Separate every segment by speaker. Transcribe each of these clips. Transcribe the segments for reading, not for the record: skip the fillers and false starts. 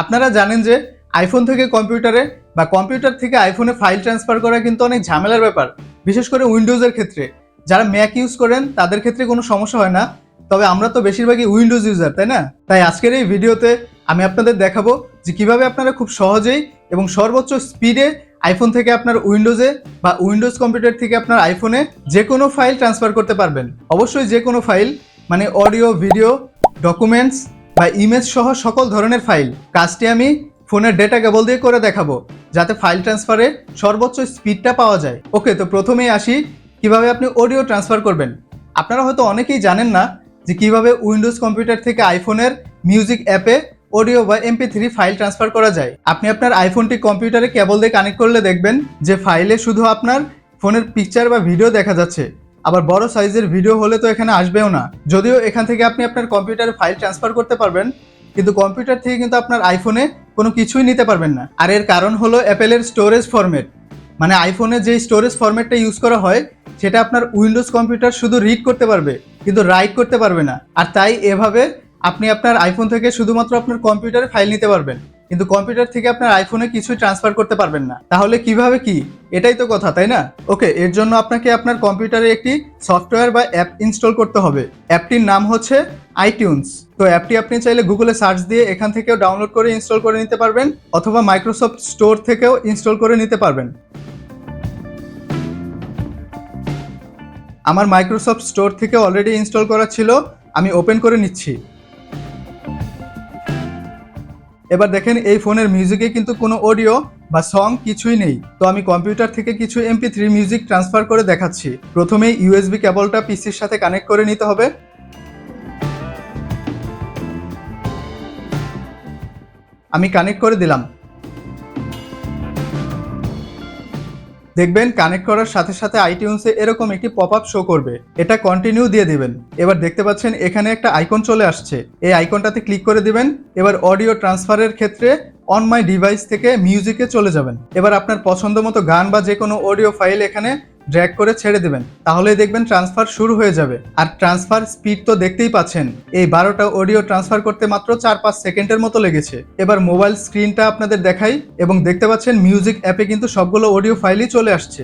Speaker 1: আপনারা জানেন যে আইফোন থেকে কম্পিউটারে বা কম্পিউটার থেকে আইফোনে ফাইল ট্রান্সফার করা কিন্তু অনেক ঝামেলার ব্যাপার, বিশেষ করে উইন্ডোজের ক্ষেত্রে। যারা ম্যাক ইউজ করেন তাদের ক্ষেত্রে কোনো সমস্যা হয় না, তবে আমরা তো বেশিরভাগই উইন্ডোজ ইউজার, তাই না? তাই আজকের এই ভিডিওতে আমি আপনাদের দেখাবো যে কিভাবে আপনারা খুব সহজেই এবং সর্বোচ্চ স্পিডে আইফোন থেকে আপনার উইন্ডোজে বা উইন্ডোজ কম্পিউটার থেকে আপনার আইফোনে যে কোনো ফাইল ট্রান্সফার করতে পারবেন। অবশ্যই যে কোনো ফাইল, মানে অডিও, ভিডিও, ডকুমেন্টস বা ইমেজ সহ সকল ধরনের ফাইল। কাজটি আমি ফোনের ডেটা কেবল দিয়ে করে দেখাবো, যাতে ফাইল ট্রান্সফারে সর্বোচ্চ স্পিডটা পাওয়া যায়। ওকে, তো প্রথমেই আসি কিভাবে আপনি অডিও ট্রান্সফার করবেন। আপনারা হয়তো অনেকেই জানেন না যে কিভাবে উইন্ডোজ কম্পিউটার থেকে আইফোনের মিউজিক অ্যাপে অডিও বা MP3 ফাইল ট্রান্সফার করা যায়। আপনি আপনার আইফোনটি কম্পিউটারে কেবল দিয়ে কানেক্ট করলে দেখবেন যে ফাইলে শুধু আপনার ফোনের পিকচার বা ভিডিও দেখা যাচ্ছে, আবার বড় সাইজের ভিডিও হলে তো এখানে আসবেও না। যদিও এখান থেকে আপনি আপনার কম্পিউটারে ফাইল ট্রান্সফার করতে পারবেন, কিন্তু কম্পিউটার থেকে কিন্তু আপনার আইফোনে কোনো কিছুই নিতে পারবেন না। আর এর কারণ হলো অ্যাপেলের স্টোরেজ ফরম্যাট, মানে আইফোনে যে স্টোরেজ ফরম্যাটটা ইউজ করা হয় সেটা আপনার উইন্ডোজ কম্পিউটার শুধু রিড করতে পারবে, কিন্তু রাইট করতে পারবে না। আর তাই এভাবে আপনি আপনার আইফোন থেকে শুধুমাত্র আপনার কম্পিউটারে ফাইল নিতে পারবেন, কিন্তু কম্পিউটার থেকে আপনার আইফোনে কিছুই ট্রান্সফার করতে পারবেন না। তাহলে কিভাবে কি? এটাই তো কথা, তাই না? ওকে, এর জন্য আপনাকে আপনার কম্পিউটারে একটি সফটওয়্যার বা অ্যাপ ইনস্টল করতে হবে। অ্যাপটির নাম হচ্ছে আইটিউনস। তো অ্যাপটি আপনি চাইলে গুগলে সার্চ দিয়ে এখান থেকেও ডাউনলোড করে ইনস্টল করে নিতে পারবেন, অথবা মাইক্রোসফট স্টোর থেকেও ইনস্টল করে নিতে পারবেন। আমার মাইক্রোসফট স্টোর থেকে অলরেডি ইনস্টল করা ছিল, আমি ওপেন করে নিচ্ছি। এবার দেখেন এই ফোনের মিউজিকে কিন্তু কোনো অডিও বা সং কিছুই নেই। তো আমি কম্পিউটার থেকে কিছু MP3 মিউজিক ট্রান্সফার করে দেখাচ্ছি। প্রথমেই USB কেবলটা পিসির সাথে কানেক্ট করে নিতে হবে। আমি কানেক্ট করে দিলাম। দেখবেন কানেক্ট করার সাথে সাথে আইটিউনসে এরকম একটি পপআপ শো করবে, এটা কন্টিনিউ দিয়ে দিবেন। এবার দেখতে পাচ্ছেন এখানে একটা আইকন চলে আসছে, এই আইকনটাতে ক্লিক করে দিবেন। এবার অডিও ট্রান্সফারের ক্ষেত্রে অন মাই ডিভাইস থেকে মিউজিকে চলে যাবেন। এবার আপনার পছন্দ মতো গান বা যে কোনো অডিও ফাইল এখানে ড্র্যাগ করে ছেড়ে দিবেন, তাহলেই দেখবেন ট্রান্সফার শুরু হয়ে যাবে। আর ট্রান্সফার স্পিড তো দেখতেই পাচ্ছেন, এই 12টা অডিও ট্রান্সফার করতে মাত্র 4-5 সেকেন্ডের মতো লেগেছে। এবার মোবাইল স্ক্রিনটা আপনাদের দেখাই, এবং দেখতে পাচ্ছেন মিউজিক অ্যাপে কিন্তু সবগুলো অডিও ফাইলই চলে আসছে।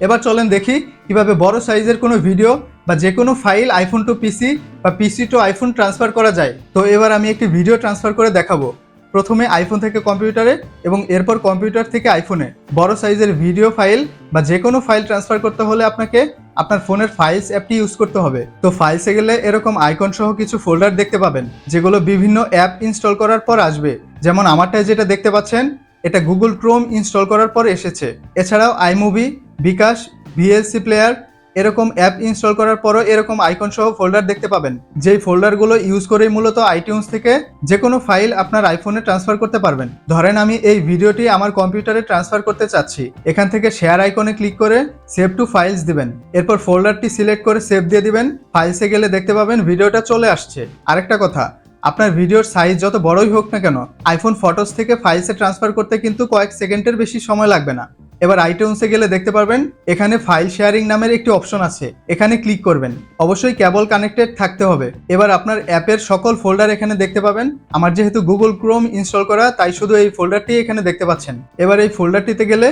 Speaker 1: এবার চলেন দেখি কিভাবে বড় সাইজের কোনো ভিডিও বা যে কোনো ফাইল আইফোন টু পিসি বা পিসি টু আইফোন ট্রান্সফার করা যায়। তো এবার আমি একটি ভিডিও ট্রান্সফার করে দেখাবো। প্রথমে আইফোন থেকে কম্পিউটারে এবং এরপর কম্পিউটার থেকে আইফোনে বড় সাইজের ভিডিও ফাইল বা যে কোনো ফাইল ট্রান্সফার করতে হলে আপনাকে আপনার ফোনের ফাইলস অ্যাপটি ইউজ করতে হবে। তো ফাইলসে গেলে এরকম আইকন সহ কিছু ফোল্ডার দেখতে পাবেন, যেগুলো বিভিন্ন অ্যাপ ইনস্টল করার পর আসবে। যেমন আমারটায় যেটা দেখতে পাচ্ছেন, এটা গুগল ক্রোম ইনস্টল করার পর এসেছে। এছাড়াও আইমুভি, বিকাশ, VLC প্লেয়ার এরকম অ্যাপ ইনস্টল করার পরও এরকম আইকন সহ ফোল্ডার দেখতে পাবেন, যেই ফোল্ডারগুলো ইউজ করেই মূলত আইটিউনস থেকে যে কোনো ফাইল আপনার আইফোনে ট্রান্সফার করতে পারবেন। ধরেন আমি এই ভিডিওটি আমার কম্পিউটারে ট্রান্সফার করতে চাচ্ছি, এখান থেকে শেয়ার আইকনে ক্লিক করে সেভ টু ফাইলস দিবেন। এরপর ফোল্ডারটি সিলেক্ট করে সেভ দিয়ে দিবেন। ফাইলসে গেলে দেখতে পাবেন ভিডিওটা চলে আসছে। আরেকটা কথা, আপনার ভিডিওর সাইজ যত বড়ই হোক না কেন, আইফোন ফটোস থেকে ফাইলসে ট্রান্সফার করতে কিন্তু কয়েক সেকেন্ডের বেশি সময় লাগবে না। এবার আইটিউনসে গেলে দেখতে পারবেন এখানে ফাইল শেয়ারিং নামের একটি অপশন আছে, এখানে ক্লিক করবেন। অবশ্যই কেবল কানেক্টেড থাকতে হবে। এবার আপনার অ্যাপের সকল ফোল্ডার এখানে দেখতে পাবেন। আমার যেহেতু গুগল ক্রোম ইনস্টল করা, তাই শুধু এই ফোল্ডারটি এখানে দেখতে পাচ্ছেন। এবার এই ফোল্ডারটিতে গেলে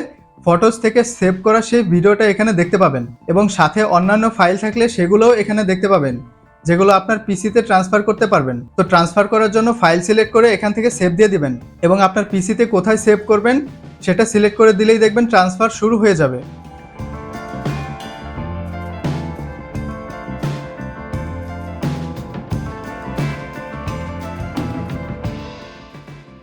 Speaker 1: ফটোস থেকে সেভ করা সেই ভিডিওটা এখানে দেখতে পাবেন, এবং সাথে অন্যান্য ফাইল থাকলে সেগুলোও এখানে দেখতে পাবেন, যেগুলো আপনার পিসিতে ট্রান্সফার করতে পারবেন। তো ট্রান্সফার করার জন্য ফাইল সিলেক্ট করে এখান থেকে সেভ দিয়ে দিবেন, এবং আপনার পিসিতে কোথায় সেভ করবেন সেটা সিলেক্ট করে দিলেই দেখবেন ট্রান্সফার শুরু হয়ে যাবে।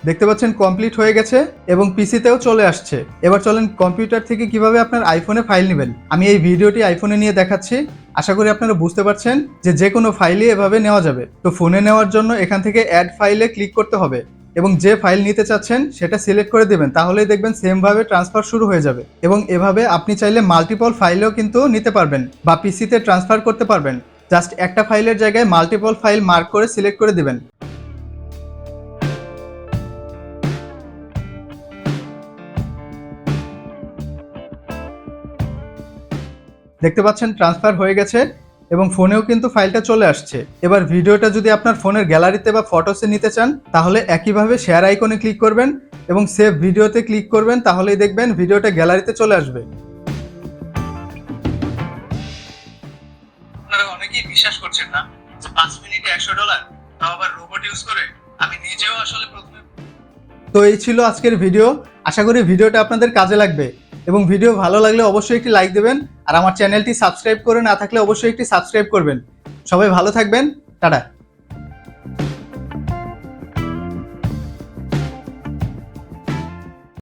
Speaker 1: দেখতে পাচ্ছেন কমপ্লিট হয়ে গেছে এবং পিসিতেও চলে আসছে। এবার চলেন কম্পিউটার থেকে কিভাবে আপনার আইফোনে ফাইল নেবেন আমি এই ভিডিওটি আইফোনে নিয়ে দেখাচ্ছি। আশা করি আপনারা বুঝতে পারছেন যে যে কোনো ফাইলই এভাবে নেওয়া যাবে। তো ফোনে নেওয়ার জন্য এখান থেকে অ্যাড ফাইলে ক্লিক করতে হবে। এবং যে ফাইল নিতে চাচ্ছেন সেটা সিলেক্ট করে দেবেন, তাহলেই দেখবেন সেমভাবে ট্রান্সফার শুরু হয়ে যাবে। এবং এভাবে আপনি চাইলে মাল্টিপল ফাইলও কিন্তু নিতে পারবেন বা পিসিতে ট্রান্সফার করতে পারবেন। জাস্ট একটা ফাইলের জায়গায় মাল্টিপল ফাইল মার্ক করে সিলেক্ট করে দিবেন। দেখতে পাচ্ছেন ট্রান্সফার হয়ে গেছে এবং ফোনেও কিন্তু ফাইলটা চলে আসছে। এবার ভিডিওটা যদি আপনার ফোনের গ্যালারিতে বা ফটোসে নিতে চান, তাহলে একইভাবে শেয়ার আইকনে ক্লিক করবেন এবং সেভ ভিডিওতে ক্লিক করবেন, তাহলেই দেখবেন ভিডিওটা গ্যালারিতে চলে আসবে। আপনারা অনেকেই বিশ্বাস করছেন না যে 5 মিনিটে $100, তাও আবার রোবট ইউজ করে। আমি নিজেও আসলে প্রথমে। তো এই ছিল আজকের ভিডিও। আশা করি ভিডিওটা আপনাদের কাজে লাগবে এবং ভিডিও ভালো লাগলে অবশ্যই একটি লাইক দেবেন আর আমার চ্যানেলটি সাবস্ক্রাইব করে না থাকলে অবশ্যই একটি সাবস্ক্রাইব করবেন। সবাই ভালো থাকবেন। টাটা।